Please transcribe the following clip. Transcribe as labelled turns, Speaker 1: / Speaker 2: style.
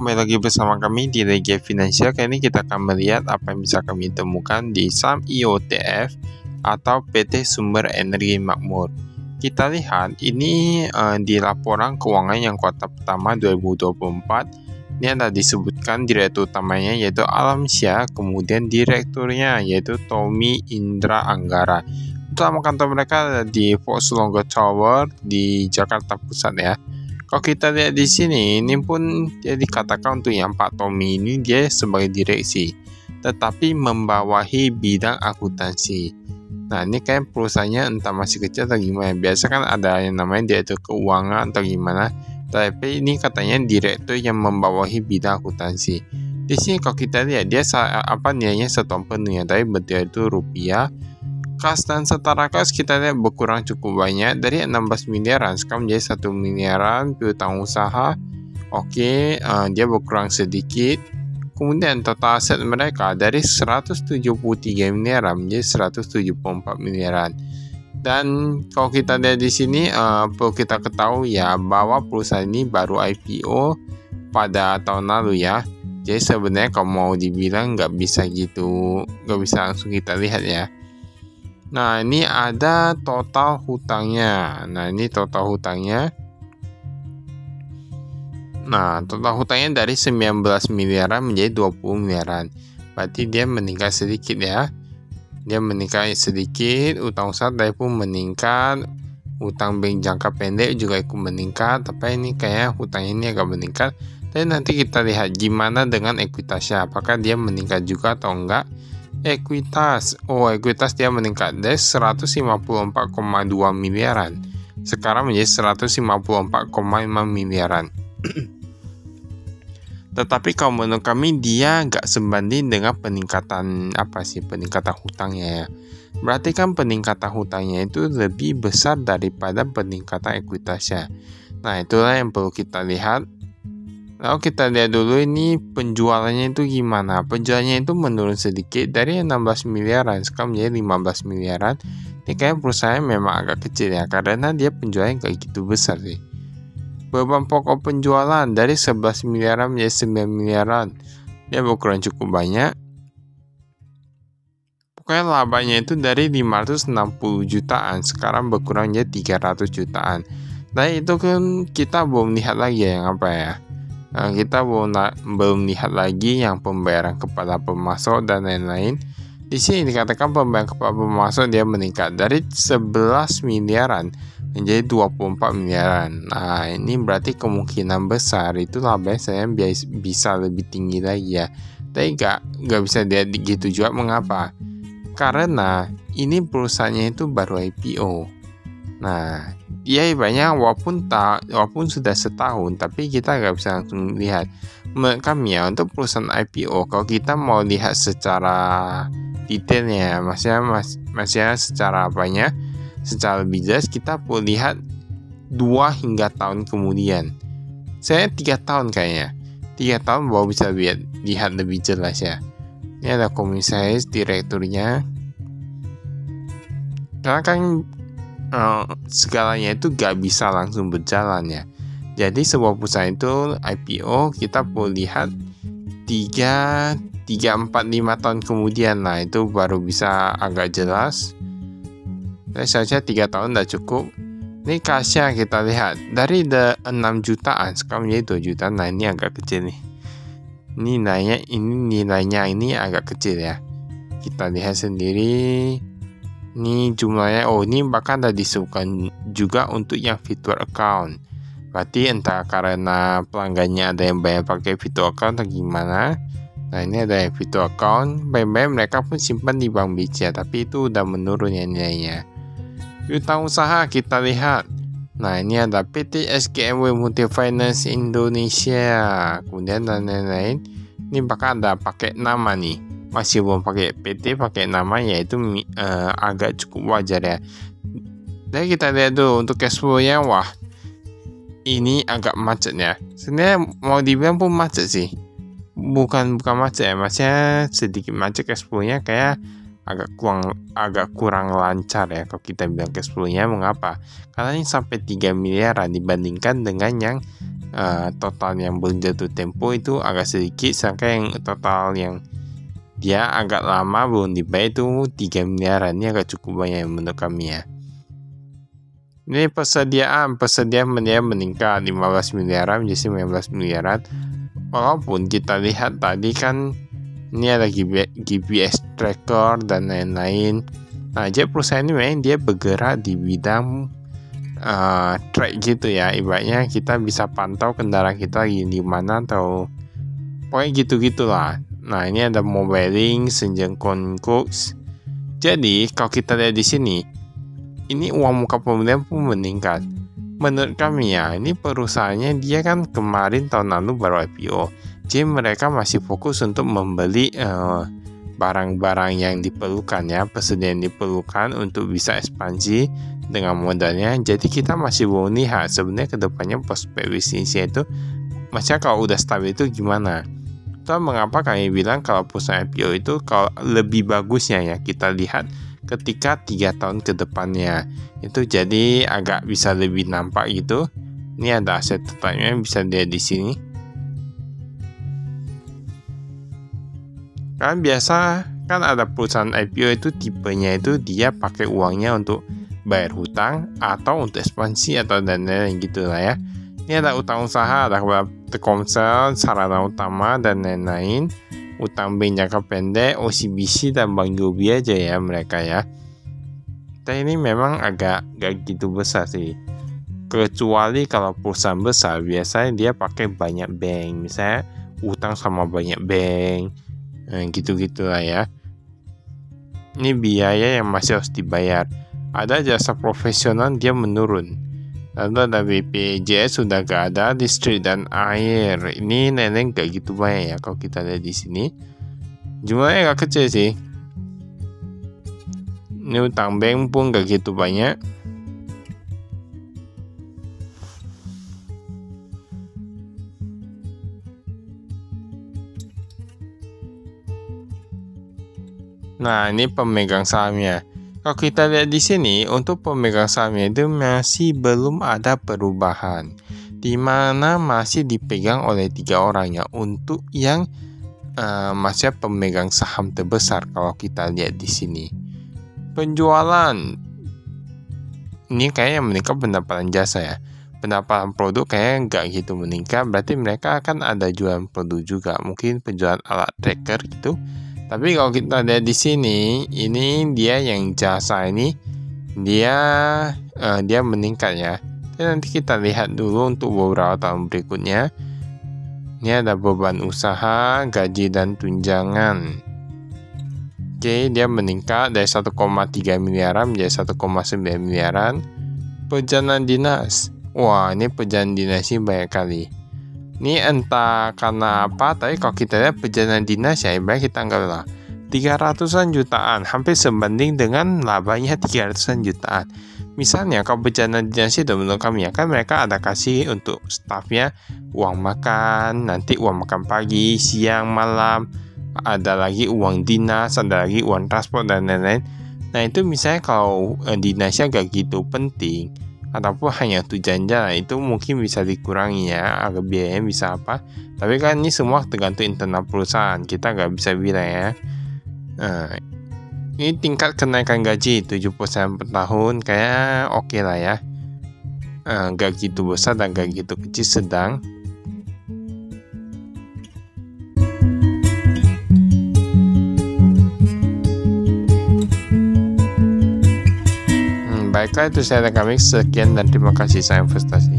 Speaker 1: kembali lagi bersama kami di Regia Finansial. Kali ini kita akan melihat apa yang bisa kami temukan di saham IOTF atau PT Sumber Energi Makmur. Kita lihat ini di laporan keuangan yang kuartal pertama 2024. Ini ada disebutkan direktur utamanya yaitu Alamsyah, kemudian direkturnya yaitu Tommy Indra Anggara. Utama kantor mereka ada di Volkswagen Tower di Jakarta Pusat ya. Kalau kita lihat di sini, ini pun dia dikatakan untuk yang Pak Tommy ini dia sebagai direksi, tetapi membawahi bidang akuntansi. Nah, ini kayak perusahaannya entah masih kecil atau gimana. Biasa kan ada yang namanya direktur keuangan atau gimana, tapi ini katanya direktur yang membawahi bidang akuntansi. Di sini kalau kita lihat dia nilainya 1 tahun penuh ya, tapi betul itu rupiah. Kas dan setara kas kita lihat berkurang cukup banyak dari 16 miliaran sekarang menjadi 1 miliaran piutang usaha. Oke, dia berkurang sedikit. Kemudian total aset mereka dari 173 miliaran menjadi 174 miliaran. Dan kalau kita lihat di sini perlu kita ketahui ya bahwa perusahaan ini baru IPO pada tahun lalu ya. Jadi sebenarnya kalau mau dibilang nggak bisa langsung kita lihat ya. Nah, ini ada total hutangnya. Total hutangnya dari 19 miliaran menjadi 20 miliaran. Berarti dia meningkat sedikit ya. Dia meningkat sedikit, utang usaha pun meningkat, utang bank jangka pendek juga ikut meningkat, tapi ini kayak hutangnya ini agak meningkat. Dan nanti kita lihat gimana dengan ekuitasnya, apakah dia meningkat juga atau enggak. Ekuitas dia meningkat dari 154,2 miliaran sekarang menjadi 154,5 miliaran. Tetapi kalau menurut kami dia nggak sebanding dengan peningkatan hutangnya ya. Berarti kan peningkatan hutangnya itu lebih besar daripada peningkatan ekuitasnya. Nah, itulah yang perlu kita lihat. Lalu kita lihat dulu ini penjualannya itu gimana. Penjualannya itu menurun sedikit dari 16 miliaran sekarang menjadi 15 miliaran. Ini kayak perusahaan memang agak kecil ya, karena dia penjualannya kayak gitu besar sih. Beban pokok penjualan dari 11 miliaran menjadi 9 miliaran. Dia berkurang cukup banyak. Pokoknya labanya itu dari 560 jutaan sekarang berkurang jadi 300 jutaan. Nah, itu kan kita belum lihat lagi yang apa ya. Kita belum lihat lagi yang pembayaran kepada pemasok dan lain-lain. Di sini dikatakan pembayaran kepada pemasok dia meningkat dari 11 miliaran menjadi 24 miliaran. Nah, ini berarti kemungkinan besar itu labanya saya bisa lebih tinggi lagi ya. Tapi nggak bisa lihat gitu juga. Mengapa? Karena ini perusahaannya itu baru IPO. Nah, dia banyak walaupun sudah setahun, tapi kita nggak bisa langsung lihat. Menurut kami ya, untuk perusahaan IPO, kalau kita mau lihat secara detailnya, maksudnya secara secara lebih jelas, kita perlu lihat 2 hingga tahun kemudian. Saya 3 tahun kayaknya. 3 tahun baru bisa lihat lebih jelas ya. Ini ada komisaris direkturnya. Karena kan segalanya itu gak bisa langsung berjalan ya. Jadi sebuah perusahaan itu IPO kita perlu lihat 3, 4, 5 tahun kemudian. Nah, itu baru bisa agak jelas. Saya 3 tahun udah cukup. Ini kasnya kita lihat dari 6 jutaan sekarang menjadi 2 jutaan. Nah, ini agak kecil nih. Nilainya ini agak kecil ya. Kita lihat sendiri. Ini jumlahnya, ini bahkan ada disebutkan juga untuk yang virtual account. Berarti entah karena pelanggannya ada yang bayar pakai virtual account atau gimana. Nah, ini ada yang virtual account. Baik-baik mereka pun simpan di bank BCA, tapi itu udah menurun ya nilainya. Utang usaha kita lihat. Nah, ini ada PT SGMW Multifinance Indonesia. Kemudian dan lain-lain. Ini bahkan ada pakai nama nih. Masih belum pakai PT, pakai nama, yaitu agak cukup wajar ya. Dan kita lihat dulu untuk cash flow-nya, wah ini agak macet ya. Sebenarnya mau dibilang pun macet sih. Bukan macet ya, maksudnya sedikit macet cash flow-nya, kayak agak kurang lancar ya kalau kita bilang cash flow-nya. Mengapa? Karena ini sampai 3 miliaran dibandingkan dengan yang total yang belum jatuh tempo itu agak sedikit, sedangkan yang total yang dia agak lama belum dibayar itu 3 miliaran. Ini agak cukup banyak menurut kami ya. Ini persediaan dia meningkat 15 miliaran menjadi 19 miliaran. Walaupun kita lihat tadi kan ini ada GPS tracker dan lain-lain. Nah, jadi perusahaan ini memang dia bergerak di bidang track gitu ya. Ibaratnya kita bisa pantau kendaraan kita lagi di mana atau pokoknya gitu-gitulah. Nah, ini ada mobiling, Senjengkon Cooks. Jadi, kalau kita lihat di sini, ini uang muka pembelian pun meningkat. Menurut kami ya, ini perusahaannya dia kan kemarin tahun lalu baru IPO. Jadi mereka masih fokus untuk membeli barang-barang yang diperlukan ya, persediaan diperlukan untuk bisa ekspansi dengan modalnya. Jadi kita masih belum lihat sebenarnya kedepannya prospek bisnisnya itu, maksudnya kalau udah stabil itu gimana. Itu mengapa kami bilang kalau perusahaan IPO itu kalau lebih bagusnya ya kita lihat ketika 3 tahun ke depannya itu, jadi agak bisa lebih nampak gitu. Ini ada aset tetapnya bisa dilihat di sini. Kan biasa kan ada perusahaan IPO itu tipenya itu dia pakai uangnya untuk bayar hutang atau untuk ekspansi atau dan lain-lain gitu lah ya. Ini ada utang usaha, ada Telkomsel, sarana utama dan lain-lain. Utang bank jangka pendek, OCBC dan Bank Jobi aja ya mereka ya. Dan ini memang agak gak gitu besar sih. Kecuali kalau perusahaan besar biasanya dia pakai banyak bank, misalnya utang sama banyak bank, gitu-gitu lah ya. Ini biaya yang masih harus dibayar. Ada jasa profesional dia menurun. Lalu ada BPJS sudah gak ada, listrik dan air. Ini nenek gak gitu banyak ya kalau kita lihat di sini. Jumlahnya gak kecil sih. Ini utang bank pun gak gitu banyak. Nah, ini pemegang sahamnya. Kalau kita lihat di sini, untuk pemegang sahamnya itu masih belum ada perubahan, di mana masih dipegang oleh 3 orang ya. Untuk yang masih pemegang saham terbesar kalau kita lihat di sini. Penjualan ini kayaknya meningkat pendapatan jasa ya. Pendapatan produk kayaknya nggak gitu meningkat, berarti mereka akan ada jualan produk juga, mungkin penjualan alat tracker gitu. Tapi kalau kita lihat di sini, ini dia yang jasa ini dia meningkat ya. Dan nanti kita lihat dulu untuk beberapa tahun berikutnya. Ini ada beban usaha, gaji dan tunjangan. Oke, dia meningkat dari 1,3 miliaran menjadi 1,9 miliaran. Perjalanan dinas. Wah, ini perjalanan dinas ini banyak kali. Ini entah karena apa, tapi kalau kita lihat perjalanan dinas ya, baik kita anggaplah 300-an jutaan, hampir sebanding dengan labanya 300-an jutaan. Misalnya kalau perjalanan dinas itu menurut kami ya, kan mereka ada kasih untuk stafnya uang makan, nanti uang makan pagi, siang, malam, ada lagi uang dinas, ada lagi uang transport dan lain-lain. Nah itu misalnya kalau dinasnya gak gitu penting, ataupun hanya tujuan jalan, itu mungkin bisa dikurangi ya, agak biayanya bisa apa. Tapi kan ini semua tergantung internal perusahaan, kita nggak bisa bilang ya. Ini tingkat kenaikan gaji 7% per tahun, kayak oke lah ya. Nggak gitu besar dan nggak gitu kecil, sedang. Baiklah, itu saya dari kami. Sekian dan terima kasih. Saya investasi.